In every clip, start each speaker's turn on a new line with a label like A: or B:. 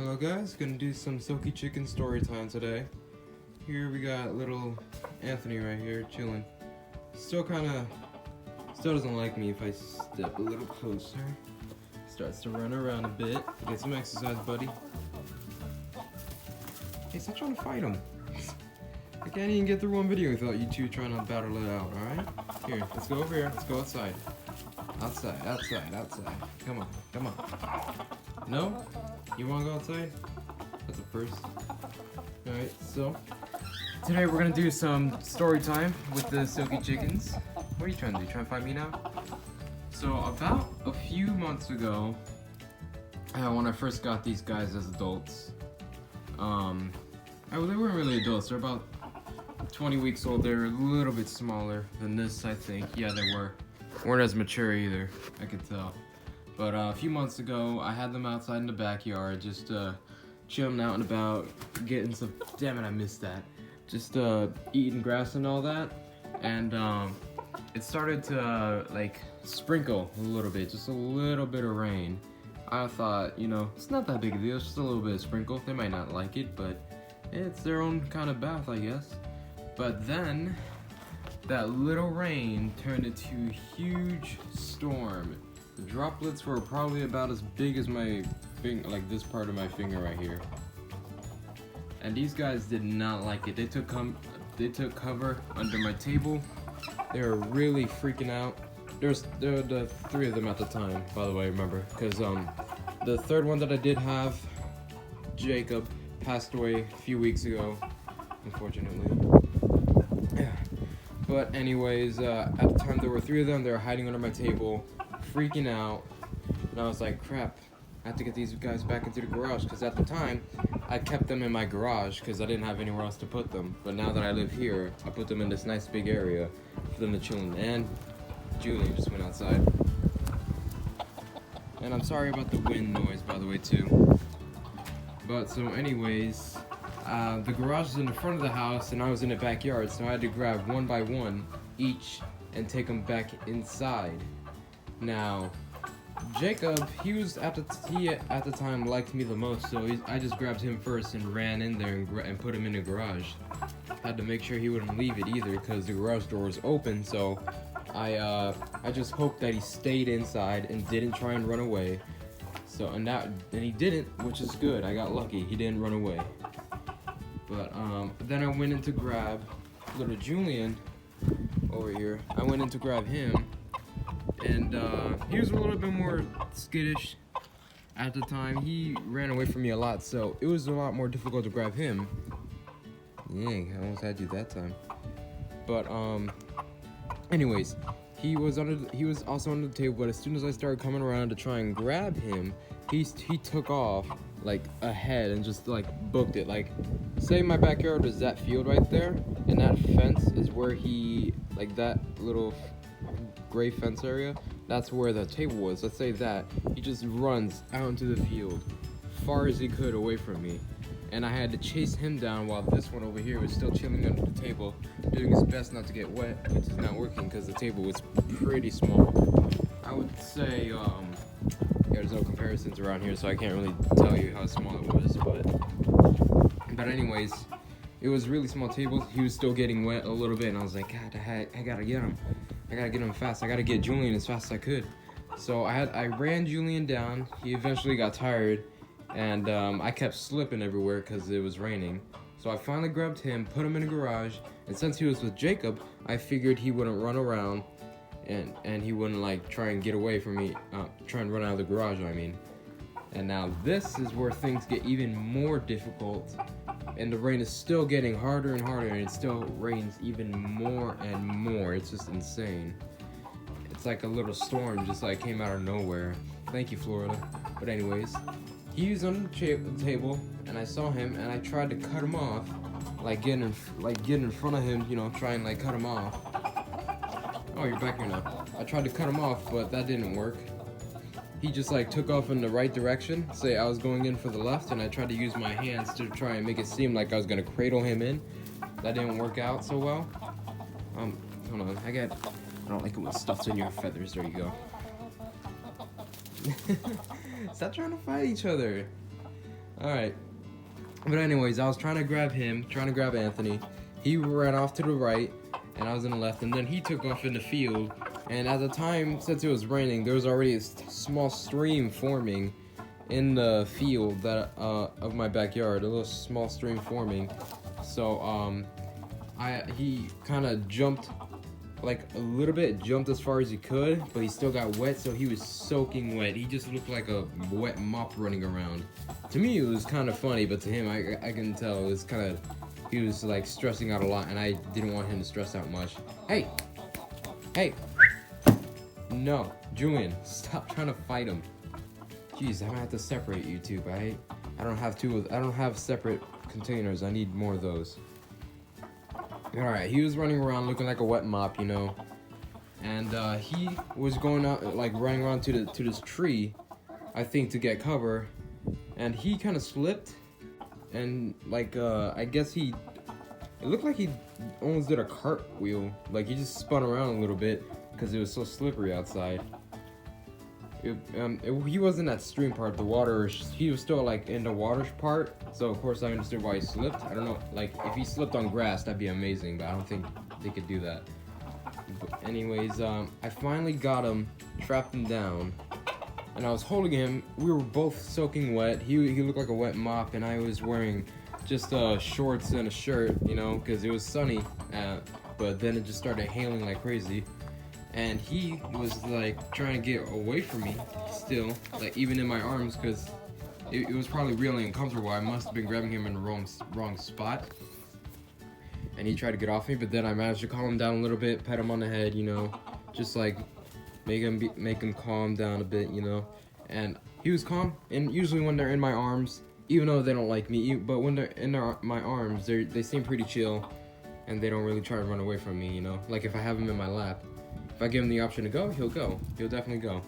A: Hello guys, gonna do some Silkie Chicken Story time today. Here we got little Anthony right here chilling. Still doesn't like me if I step a little closer. Starts to run around a bit. Get some exercise, buddy. Hey, stop trying to fight him. I can't even get through one video without you two trying to battle it out, alright? Here, let's go over here. Let's go outside. Outside. Come on. No? You wanna go outside? That's a first. Alright, so today we're gonna do some story time with the Silkie Chickens. What are you trying to do? Trying to fight me now? So about a few months ago, when I first got these guys as adults, they weren't really adults. They're about 20 weeks old. They're a little bit smaller than this, I think. Yeah, they weren't as mature either, I could tell. But a few months ago, I had them outside in the backyard, just chilling out and about, getting some. Damn it, I missed that. Just eating grass and all that, and it started to like sprinkle a little bit, just a little bit of rain. I thought, you know, it's not that big a deal, it's just a little bit of sprinkle. They might not like it, but it's their own kind of bath, I guess. But then that little rain turned into a huge storm. The droplets were probably about as big as my finger, like this part of my finger right here. And these guys did not like it. They took cover under my table. They were really freaking out. There were the three of them at the time, by the way, remember, because the third one that I did have, Jacob, passed away a few weeks ago, unfortunately. But anyways, at the time there were three of them. They were hiding under my table, freaking out, and I was like, crap, I have to get these guys back into the garage, because at the time I kept them in my garage because I didn't have anywhere else to put them. But now that I live here, I put them in this nice big area for them to chill in. And Julie just went outside. And I'm sorry about the wind noise, by the way, too. But so anyways, the garage is in the front of the house and I was in the backyard, so I had to grab one by one each and take them back inside. Now, Jacob, he at the time liked me the most, so I just grabbed him first and ran in there and put him in the garage. Had to make sure he wouldn't leave it either because the garage door was open, so I just hoped that he stayed inside and didn't try and run away. So and he didn't, which is good. I got lucky. He didn't run away. But then I went in to grab little Julian over here. I went in to grab him. And he was a little bit more skittish at the time. He ran away from me a lot, so it was a lot more difficult to grab him. Dang, I almost had you that time. But anyways, he was also under the table. But as soon as I started coming around to try and grab him, he took off like ahead and just like booked it. Like, say my backyard is that field right there, and that fence is where he, like that little gray fence area, that's where the table was. Let's say that he just runs out into the field far as he could away from me, and I had to chase him down while this one over here was still chilling under the table, doing his best not to get wet, which is not working because the table was pretty small. I would say there's no comparisons around here, so I can't really tell you how small it was, but anyways, it was a really small table. He was still getting wet a little bit, and I was like, God, I gotta get him. I gotta get him fast. I gotta get Julian as fast as I could. So I ran Julian down. He eventually got tired, and I kept slipping everywhere because it was raining. So I finally grabbed him, put him in the garage, and since he was with Jacob, I figured he wouldn't run around, and he wouldn't like try and get away from me, try and run out of the garage, I mean. And now this is where things get even more difficult. And the rain is still getting harder and harder, and it still rains even more and more. It's just insane. It's like a little storm just like came out of nowhere. Thank you, Florida. But anyways, he was on the table, and I saw him, and I tried to cut him off, like get in front of him, you know, try and like cut him off. Oh, you're back here now. I tried to cut him off, but that didn't work. He just like took off in the right direction. Say I was going in for the left, and I tried to use my hands to try and make it seem like I was gonna cradle him in. That didn't work out so well. Hold on, I don't like it when stuff's in your feathers. There you go. Stop trying to fight each other. Alright. But anyways, I was trying to grab him, trying to grab Anthony. He ran off to the right, and I was in the left, and then he took off in the field. And at the time, since it was raining, there was already a small stream forming in the field that of my backyard, a little small stream forming. So he kind of jumped like a little bit, jumped as far as he could, but he still got wet, so he was soaking wet. He just looked like a wet mop running around. To me, it was kind of funny, but to him, I can tell it was kind of, he was like stressing out a lot, and I didn't want him to stress out much. Hey, no, Julian, stop trying to fight him. Jeez, I'm gonna have to separate you two, right? I don't have separate containers. I need more of those. Alright, he was running around looking like a wet mop, you know. And he was going out, like running around to this tree, I think, to get cover. And he kind of slipped, and like I guess it looked like he almost did a cartwheel. Like he just spun around a little bit because it was so slippery outside. He wasn't at stream part, the water, he was still like in the water part, so of course I understood why he slipped. I don't know, like if he slipped on grass, that'd be amazing, but I don't think they could do that. But anyways, I finally got him, trapped him down, and I was holding him. We were both soaking wet. He looked like a wet mop, and I was wearing just shorts and a shirt, you know, because it was sunny, but then it just started hailing like crazy. And he was like trying to get away from me still, like even in my arms, because it was probably really uncomfortable. I must have been grabbing him in the wrong spot. And he tried to get off me, but then I managed to calm him down a little bit, pet him on the head, you know, just like make him calm down a bit, you know. And he was calm. And usually when they're in my arms, even though they don't like me, but when they're in my arms, they seem pretty chill, and they don't really try to run away from me, you know. Like if I have him in my lap. If I give him the option to go, he'll go. He'll definitely go.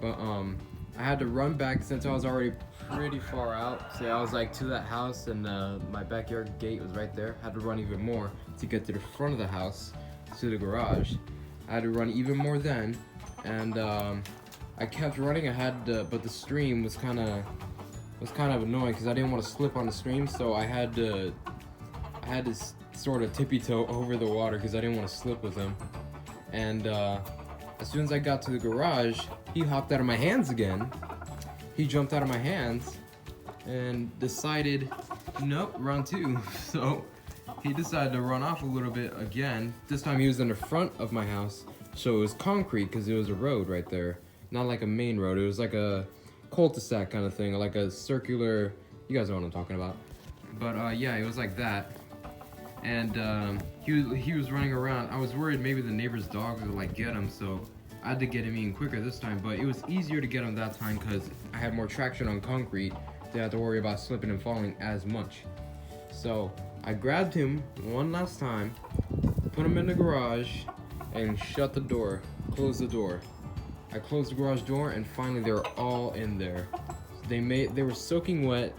A: But I had to run back since I was already pretty far out. Say I was like to that house, and my backyard gate was right there. I had to run even more to get to the front of the house, to the garage. I had to run even more then, and I kept running. But the stream was kind of annoying because I didn't want to slip on the stream, so I had to sort of tippy toe over the water because I didn't want to slip with him. And as soon as I got to the garage, he hopped out of my hands again. He jumped out of my hands and decided, nope, round two. So he decided to run off a little bit again. This time he was in the front of my house, so it was concrete because it was a road right there. Not like a main road, it was like a cul-de-sac kind of thing, like a circular, you guys know what I'm talking about. But yeah, it was like that. And he was running around. I was worried maybe the neighbor's dog would like get him, so I had to get him in quicker this time. But it was easier to get him that time because I had more traction on concrete. Didn't have to worry about slipping and falling as much. So I grabbed him one last time, put him in the garage, and shut the door. Closed the door. I closed the garage door, and finally they were all in there. They were soaking wet.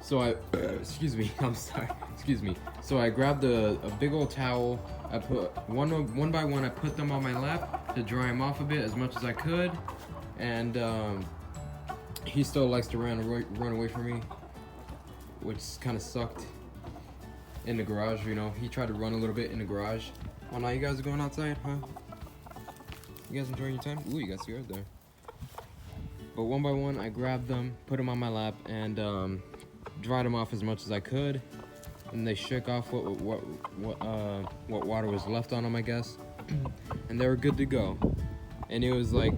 A: So I, excuse me, I'm sorry, excuse me. So I grabbed a big old towel. I put one by one, I put them on my lap to dry him off a bit as much as I could. And he still likes to run away from me, which kind of sucked in the garage, you know. He tried to run a little bit in the garage. Oh, now you guys are going outside, huh? You guys enjoying your time? Ooh, you got scared there. But one by one, I grabbed them, put them on my lap, and dried them off as much as I could, and they shook off what water was left on them, I guess, and they were good to go. And it was like,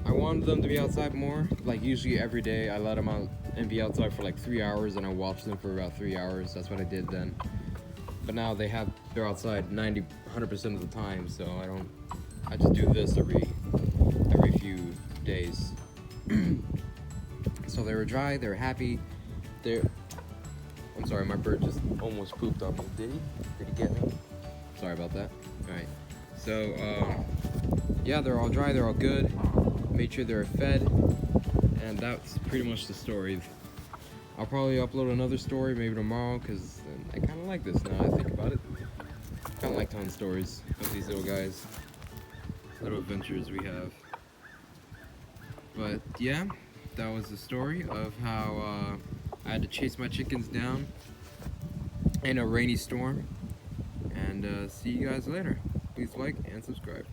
A: I wanted them to be outside more. Like usually every day I let them out and be outside for like 3 hours, and I watched them for about 3 hours. That's what I did then. But now they're outside 100% of the time, so I just do this every few days. So they were dry, they were happy. I'm sorry, my bird just almost pooped on me. Did he get me? Sorry about that. Alright. So, yeah, they're all dry, they're all good. Made sure they're fed. And that's pretty much the story. I'll probably upload another story maybe tomorrow, because I kind of like this now I think about it. Kind of like telling stories of these little guys. Little adventures we have. But, yeah, that was the story of how had to chase my chickens down in a rainy storm. And see you guys later. Please like and subscribe.